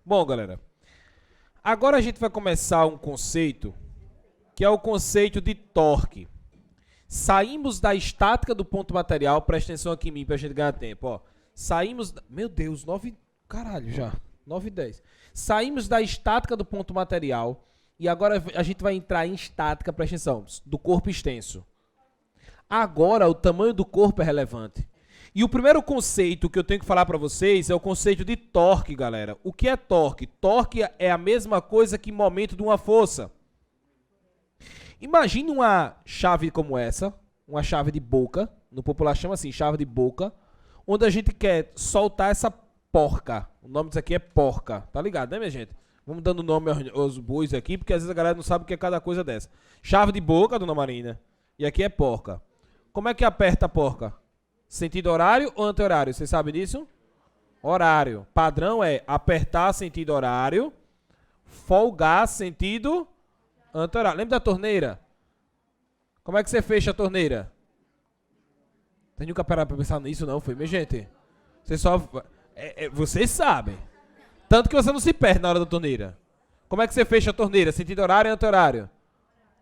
Bom, galera, agora a gente vai começar um conceito que é o conceito de torque. Saímos da estática do ponto material, presta atenção aqui em mim pra gente ganhar tempo, ó. Saímos, meu Deus, 9, caralho já, 9 e 10. Saímos da estática do ponto material e agora a gente vai entrar em estática, presta atenção, do corpo extenso. Agora o tamanho do corpo é relevante. E o primeiro conceito que eu tenho que falar para vocês é o conceito de torque, galera. O que é torque? Torque é a mesma coisa que momento de uma força. Imagine uma chave como essa, uma chave de boca, no popular chama assim, chave de boca, onde a gente quer soltar essa porca. O nome disso aqui é porca, tá ligado, né, minha gente? Vamos dando nome aos bois aqui, porque às vezes a galera não sabe o que é cada coisa dessa. Chave de boca, dona Marina, e aqui é porca. Como é que aperta a porca? Sentido horário ou anti-horário? Você sabe disso? Horário. Padrão é apertar sentido horário, folgar sentido anti-horário. Lembra da torneira? Como é que você fecha a torneira? Você nunca parou pra pensar nisso, não? Foi, minha gente? Você só... vocês sabem. Tanto que você não se perde na hora da torneira. Como é que você fecha a torneira? Sentido horário ou anti-horário?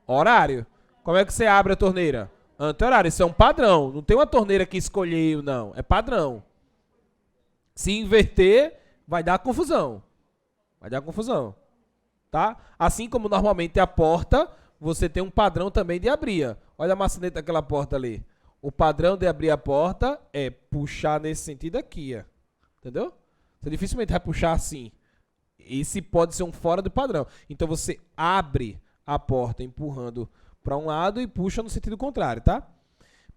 Horário. Como é que você abre a torneira? Anti-horário. Isso é um padrão. Não tem uma torneira que escolheu, não. É padrão. Se inverter, vai dar confusão. Vai dar confusão. Tá? Assim como normalmente a porta, você tem um padrão também de abrir. Olha a maçaneta daquela porta ali. O padrão de abrir a porta é puxar nesse sentido aqui, ó. Entendeu? Você dificilmente vai puxar assim. Esse pode ser um fora do padrão. Então você abre a porta empurrando para um lado e puxa no sentido contrário, tá?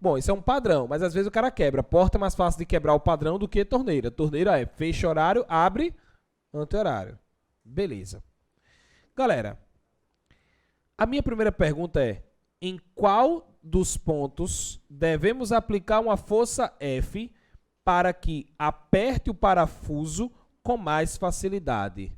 Bom, isso é um padrão, mas às vezes o cara quebra. Porta é mais fácil de quebrar o padrão do que torneira. Torneira é fecha horário, abre anti-horário. Beleza. Galera, a minha primeira pergunta é: em qual dos pontos devemos aplicar uma força F para que aperte o parafuso com mais facilidade?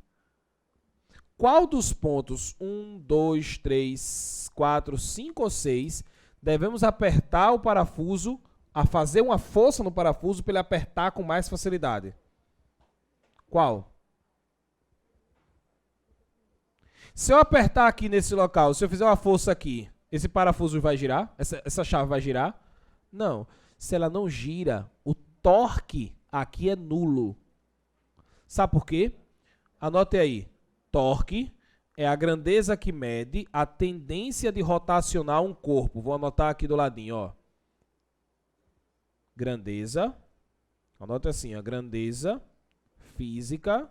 Qual dos pontos 1, 2, 3, 4, 5 ou 6 devemos apertar o parafuso, a fazer uma força no parafuso para ele apertar com mais facilidade? Qual? Se eu apertar aqui nesse local, se eu fizer uma força aqui, esse parafuso vai girar? Essa chave vai girar? Não. Se ela não gira, o torque aqui é nulo. Sabe por quê? Anote aí. Torque é a grandeza que mede a tendência de rotacionar um corpo. Vou anotar aqui do ladinho, ó. Grandeza. Anote assim, ó. Grandeza física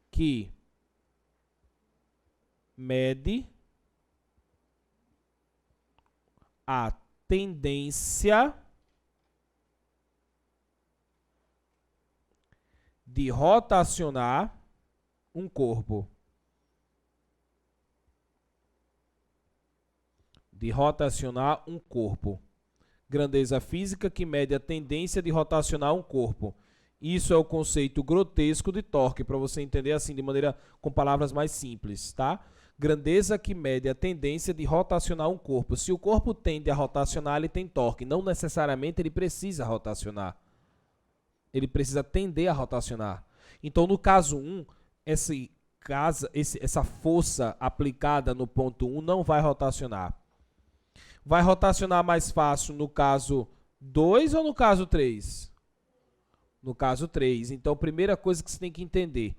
que mede a tendência de rotacionar um corpo. De rotacionar um corpo. Grandeza física que mede a tendência de rotacionar um corpo. Isso é o conceito grotesco de torque, para você entender assim de maneira com palavras mais simples, tá? Grandeza que mede a tendência de rotacionar um corpo. Se o corpo tende a rotacionar, ele tem torque. Não necessariamente ele precisa rotacionar. Ele precisa tender a rotacionar. Então, no caso 1, essa força aplicada no ponto 1 não vai rotacionar. Vai rotacionar mais fácil no caso 2 ou no caso 3? No caso 3. Então, primeira coisa que você tem que entender.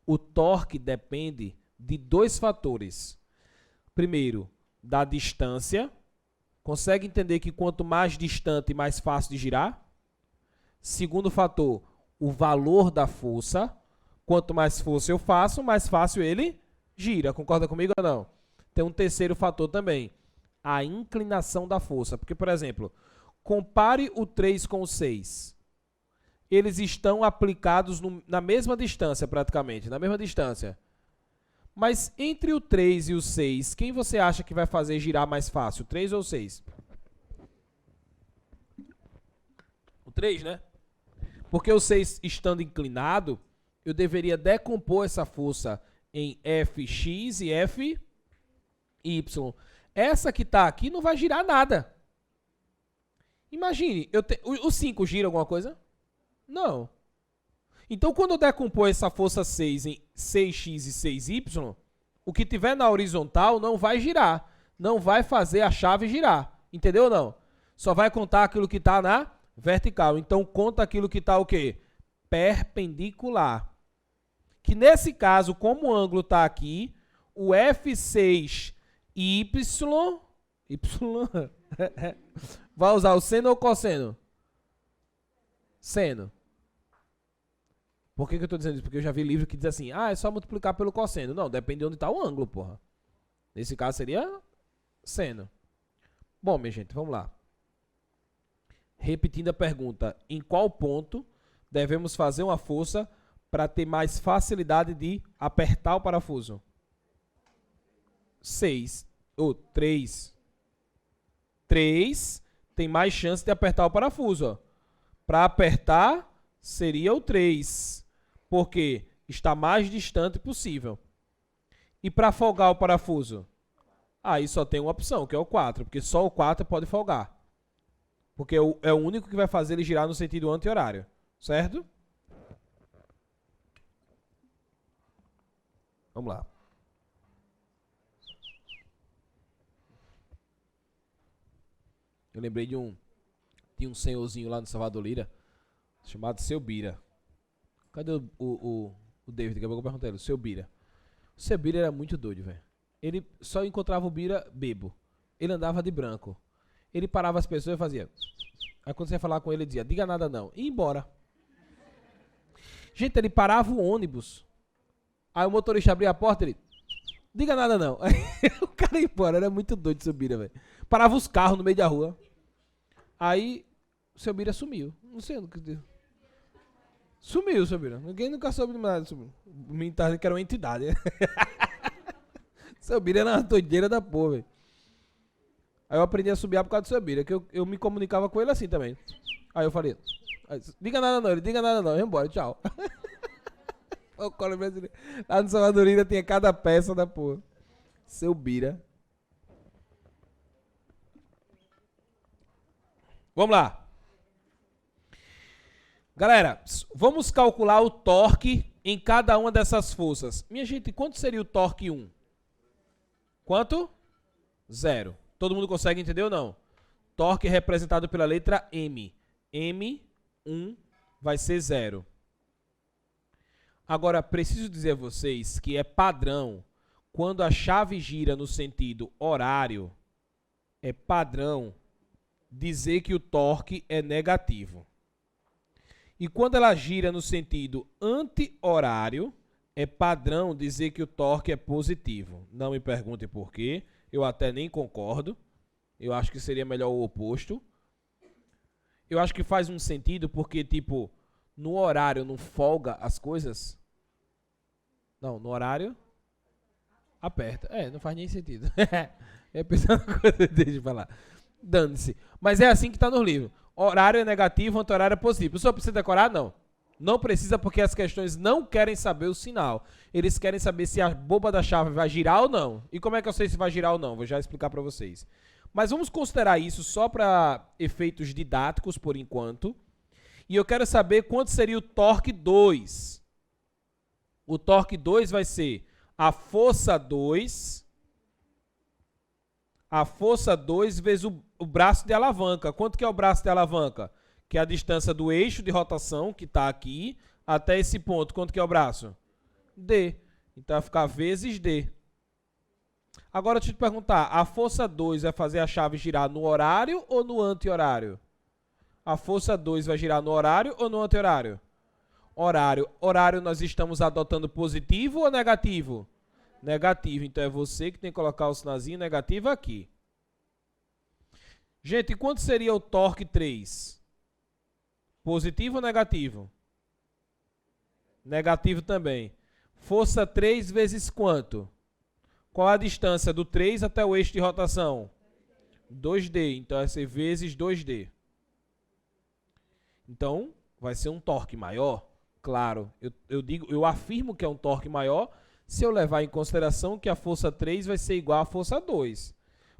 O torque depende de dois fatores. Primeiro, da distância. Consegue entender que quanto mais distante, mais fácil de girar? Segundo fator, o valor da força. Quanto mais força eu faço, mais fácil ele gira. Concorda comigo ou não? Tem um terceiro fator também. A inclinação da força. Porque, por exemplo, compare o 3 com o 6. Eles estão aplicados na mesma distância, praticamente. Na mesma distância. Mas entre o 3 e o 6, quem você acha que vai fazer girar mais fácil? O 3 ou o 6? O 3, né? Porque o 6 estando inclinado, eu deveria decompor essa força em Fx e Fy. Essa que está aqui não vai girar nada. Imagine, o 5 gira alguma coisa? Não. Então, quando eu decompor essa força 6 em 6x e 6y, o que tiver na horizontal não vai girar. Não vai fazer a chave girar. Entendeu ou não? Só vai contar aquilo que está na vertical. Então, conta aquilo que está o quê? Perpendicular. Que nesse caso, como o ângulo está aqui, o F6y vai usar o seno ou cosseno? Seno. Por que eu estou dizendo isso? Porque eu já vi livro que diz assim, é só multiplicar pelo cosseno. Não, depende de onde está o ângulo, porra. Nesse caso seria seno. Bom, minha gente, vamos lá. Repetindo a pergunta, em qual ponto devemos fazer uma força para ter mais facilidade de apertar o parafuso? 6 ou 3. 3 tem mais chance de apertar o parafuso. Para apertar, seria o 3, porque está mais distante possível. E para folgar o parafuso? Aí só tem uma opção, que é o 4, porque só o 4 pode folgar. Porque é o único que vai fazer ele girar no sentido anti-horário, certo? Vamos lá. Eu lembrei de um senhorzinho lá no Salvador Lira, chamado Seu Bira. Cadê o David? Daqui a pouco eu perguntei ele. O Seu Bira. O Seu Bira era muito doido, velho. Ele só encontrava o Bira bebo. Ele andava de branco. Ele parava as pessoas e fazia... Aí quando você ia falar com ele, ele dizia, diga nada não. E ia embora. Gente, ele parava o ônibus. Aí o motorista abria a porta e ele... Diga nada não. Aí o cara ia embora. Era muito doido o Seu Bira, velho. Parava os carros no meio da rua. Aí o Seu Bira sumiu. Não sei o que deu. Sumiu o Seu Bira. Ninguém nunca soube de nada. O menino tava dizendo que era uma entidade. Seu Bira era uma doideira da porra, velho. Aí eu aprendi a subir por causa do Seu Bira, que eu me comunicava com ele assim também. Aí eu falei, diga nada não, ele diga nada não, eu ia embora, tchau. O colo brasileiro. Lá no Salvador ainda tinha cada peça da porra. Seu Bira. Vamos lá. Galera, vamos calcular o torque em cada uma dessas forças. Minha gente, quanto seria o torque 1? Quanto? 0. Todo mundo consegue entender ou não? Torque representado pela letra M. M1 vai ser 0. Agora, preciso dizer a vocês que é padrão, quando a chave gira no sentido horário, é padrão dizer que o torque é negativo. E quando ela gira no sentido anti-horário, é padrão dizer que o torque é positivo. Não me perguntem por quê, eu até nem concordo. Eu acho que seria melhor o oposto. Eu acho que faz um sentido porque, tipo, no horário não folga as coisas. Não, no horário aperta. Não faz nem sentido. É pensando na coisa, deixa eu falar. Dane-se. Mas é assim que está no livro. Horário é negativo, anti-horário é positivo. O senhor precisa decorar? Não. Não precisa porque as questões não querem saber o sinal. Eles querem saber se a boba da chave vai girar ou não. E como é que eu sei se vai girar ou não? Vou já explicar para vocês. Mas vamos considerar isso só para efeitos didáticos por enquanto. E eu quero saber quanto seria o torque 2. O torque 2 vai ser a força 2. A força 2 vezes o braço de alavanca. Quanto que é o braço de alavanca? Que é a distância do eixo de rotação, que está aqui, até esse ponto. Quanto que é o braço? D. Então vai ficar vezes D. Agora deixa eu te perguntar, a força 2 vai fazer a chave girar no horário ou no anti-horário? A força 2 vai girar no horário ou no anti-horário? Horário. Horário nós estamos adotando positivo ou negativo? Negativo. Então é você que tem que colocar o sinalzinho negativo aqui. Gente, quanto seria o torque 3? Positivo ou negativo? Negativo também. Força 3 vezes quanto? Qual a distância do 3 até o eixo de rotação? 2D. Então vai ser vezes 2D. Então, vai ser um torque maior? Claro. Eu afirmo que é um torque maior se eu levar em consideração que a força 3 vai ser igual à força 2.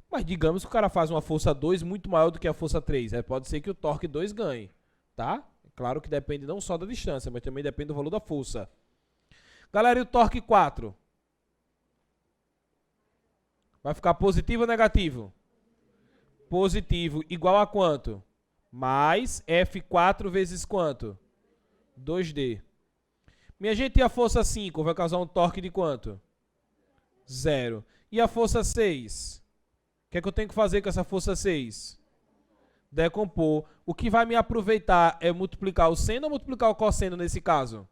Mas digamos que o cara faz uma força 2 muito maior do que a força 3. Pode ser que o torque 2 ganhe. Tá? Claro que depende não só da distância, mas também depende do valor da força. Galera, e o torque 4? Vai ficar positivo ou negativo? Positivo igual a quanto? Mais F4 vezes quanto? 2D. Minha gente, e a força 5 vai causar um torque de quanto? 0. E a força 6? O que é que eu tenho que fazer com essa força 6? Decompor. O que vai me aproveitar é multiplicar o seno ou multiplicar o cosseno nesse caso?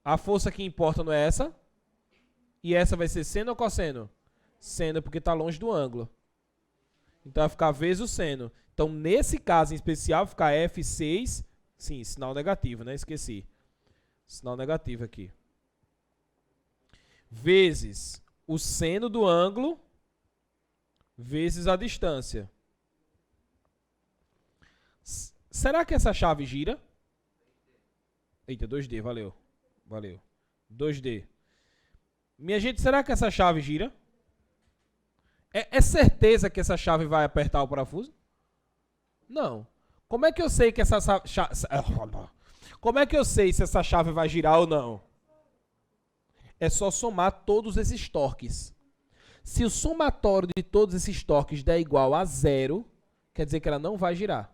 A força que importa não é essa? E essa vai ser seno ou cosseno? Seno, porque está longe do ângulo. Então vai ficar vezes o seno. Então, nesse caso em especial, vai ficar F6. Sim, sinal negativo, né? Esqueci. Sinal negativo aqui. Vezes o seno do ângulo vezes a distância. Será que essa chave gira? Eita, 2D, valeu. Valeu. 2D. Minha gente, será que essa chave gira? É certeza que essa chave vai apertar o parafuso? Não. Como é que eu sei que Como é que eu sei se essa chave vai girar ou não? É só somar todos esses torques. Se o somatório de todos esses torques der igual a 0, quer dizer que ela não vai girar.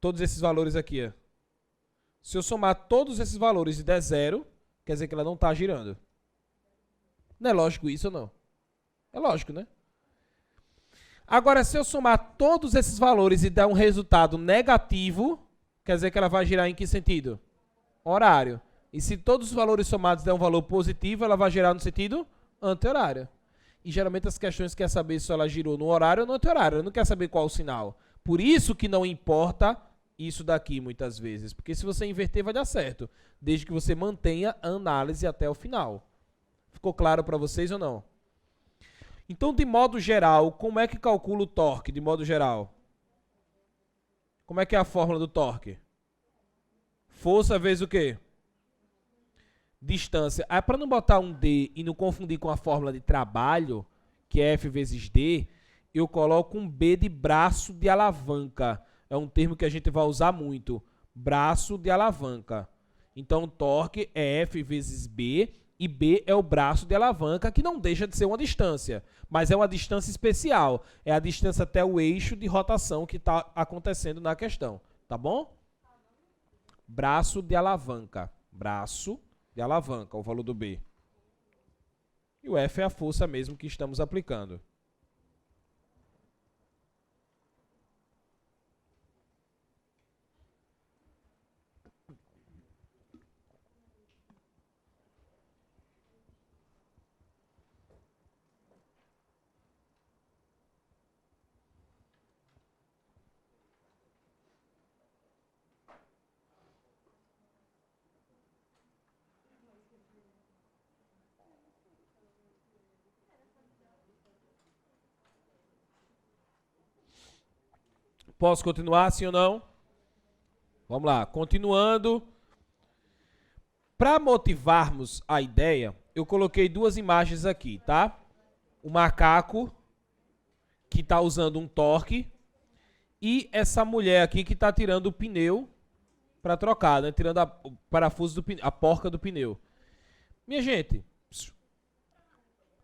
Todos esses valores aqui, ó. Se eu somar todos esses valores e der 0, quer dizer que ela não está girando. Não é lógico isso ou não? É lógico, né? Agora, se eu somar todos esses valores e der um resultado negativo, quer dizer que ela vai girar em que sentido? Horário. E se todos os valores somados der um valor positivo, ela vai girar no sentido anti-horário. E geralmente as questões querem saber se ela girou no horário ou no anti-horário. Ela não quer saber qual o sinal. Por isso que não importa isso daqui muitas vezes. Porque se você inverter vai dar certo. Desde que você mantenha a análise até o final. Ficou claro para vocês ou não? Então, de modo geral, como é que calcula o torque, de modo geral? Como é que é a fórmula do torque? Força vezes o quê? Distância. Aí, para não botar um D e não confundir com a fórmula de trabalho, que é F vezes D, eu coloco um B de braço de alavanca. É um termo que a gente vai usar muito. Braço de alavanca. Então, o torque é F vezes B, e B é o braço de alavanca, que não deixa de ser uma distância, mas é uma distância especial. É a distância até o eixo de rotação que está acontecendo na questão. Tá bom? Braço de alavanca. Braço de alavanca, o valor do B. E o F é a força mesmo que estamos aplicando. Posso continuar, sim ou não? Vamos lá, continuando. Para motivarmos a ideia, eu coloquei duas imagens aqui, tá? O macaco, que está usando um torque, e essa mulher aqui que está tirando o pneu para trocar, né? Tirando o parafuso do pneu, a porca do pneu. Minha gente,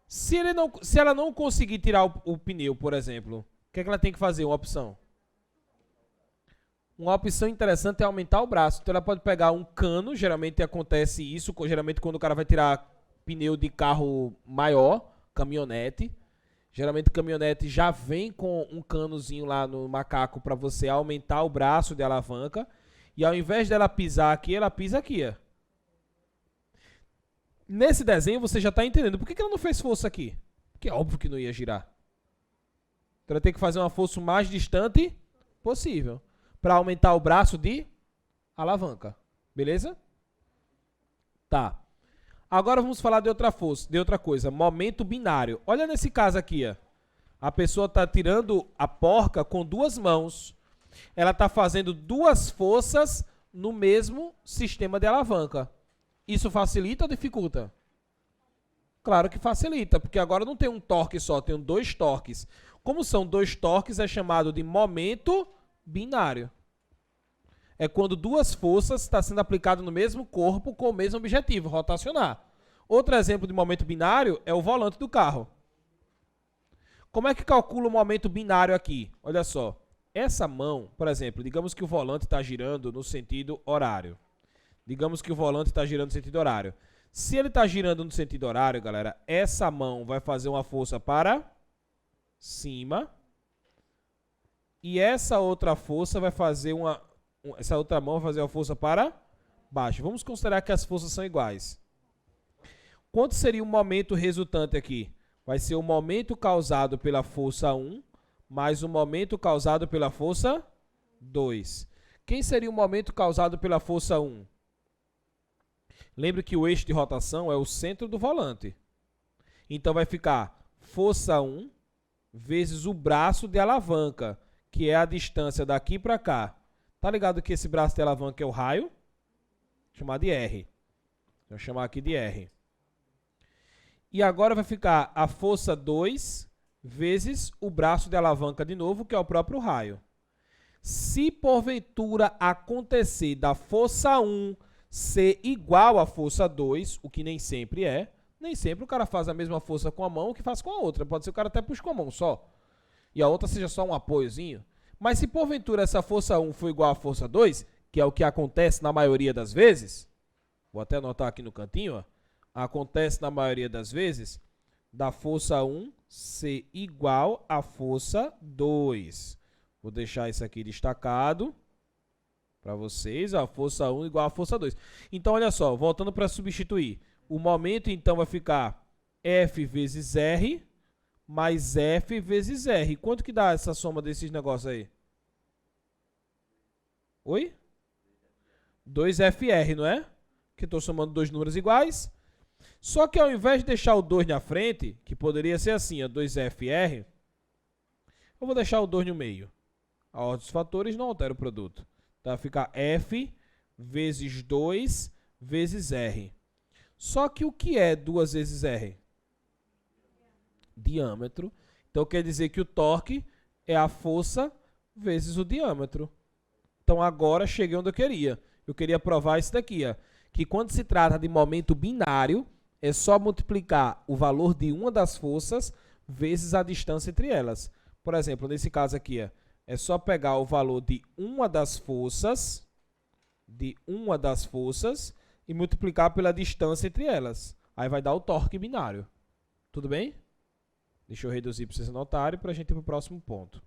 se ela não conseguir tirar o pneu, por exemplo, o que é que ela tem que fazer? Uma opção. Uma opção interessante é aumentar o braço. Então ela pode pegar um cano, geralmente acontece isso, geralmente quando o cara vai tirar pneu de carro maior, caminhonete. Geralmente caminhonete já vem com um canozinho lá no macaco para você aumentar o braço de alavanca. E ao invés dela pisar aqui, ela pisa aqui, ó. Nesse desenho você já está entendendo. Por que ela não fez força aqui? Porque é óbvio que não ia girar. Então ela tem que fazer uma força o mais distante possível para aumentar o braço de alavanca. Beleza? Tá. Agora vamos falar de outra força, de outra coisa. Momento binário. Olha nesse caso aqui, ó. A pessoa está tirando a porca com duas mãos. Ela está fazendo duas forças no mesmo sistema de alavanca. Isso facilita ou dificulta? Claro que facilita, porque agora não tem um torque só, tem dois torques. Como são dois torques, é chamado de momento binário. É quando duas forças estão sendo aplicadas no mesmo corpo com o mesmo objetivo, rotacionar. Outro exemplo de momento binário é o volante do carro. Como é que calcula o momento binário aqui? Olha só. Essa mão, por exemplo, digamos que o volante está girando no sentido horário. Digamos que o volante está girando no sentido horário. Se ele está girando no sentido horário, galera, essa mão vai fazer uma força para cima. E essa outra força vai fazer essa outra mão vai fazer uma força para baixo. Vamos considerar que as forças são iguais. Quanto seria o momento resultante aqui? Vai ser o momento causado pela força 1 mais o momento causado pela força 2. Quem seria o momento causado pela força 1? Lembre que o eixo de rotação é o centro do volante. Então vai ficar força 1 vezes o braço de alavanca, que é a distância daqui para cá. Tá ligado que esse braço de alavanca é o raio? Vou chamar de R. Vou chamar aqui de R. E agora vai ficar a força 2 vezes o braço de alavanca de novo, que é o próprio raio. Se porventura acontecer da força 1 ser igual à força 2, o que nem sempre é, nem sempre o cara faz a mesma força com a mão que faz com a outra. Pode ser o cara até puxa com a mão só, e a outra seja só um apoiozinho. Mas se porventura essa força 1 for igual à força 2, que é o que acontece na maioria das vezes, vou até anotar aqui no cantinho, ó, acontece na maioria das vezes, da força 1 ser igual à força 2. Vou deixar isso aqui destacado para vocês, a força 1 igual à força 2. Então, olha só, voltando para substituir. O momento, então, vai ficar F vezes R mais F vezes R. Quanto que dá essa soma desses negócios aí? Oi? 2FR, não é? Que estou somando dois números iguais. Só que ao invés de deixar o 2 na frente, que poderia ser assim, ó, 2FR, eu vou deixar o 2 no meio. A ordem dos fatores não altera o produto. Então vai ficar F vezes 2 vezes R. Só que o que é 2 vezes R? Diâmetro. Então quer dizer que o torque é a força vezes o diâmetro. Então agora cheguei onde eu queria. Eu queria provar isso daqui, ó, que quando se trata de momento binário, é só multiplicar o valor de uma das forças vezes a distância entre elas. Por exemplo, nesse caso aqui, ó, é só pegar o valor de uma das forças e multiplicar pela distância entre elas. Aí vai dar o torque binário. Tudo bem? Deixa eu reduzir para vocês anotarem para a gente ir para o próximo ponto.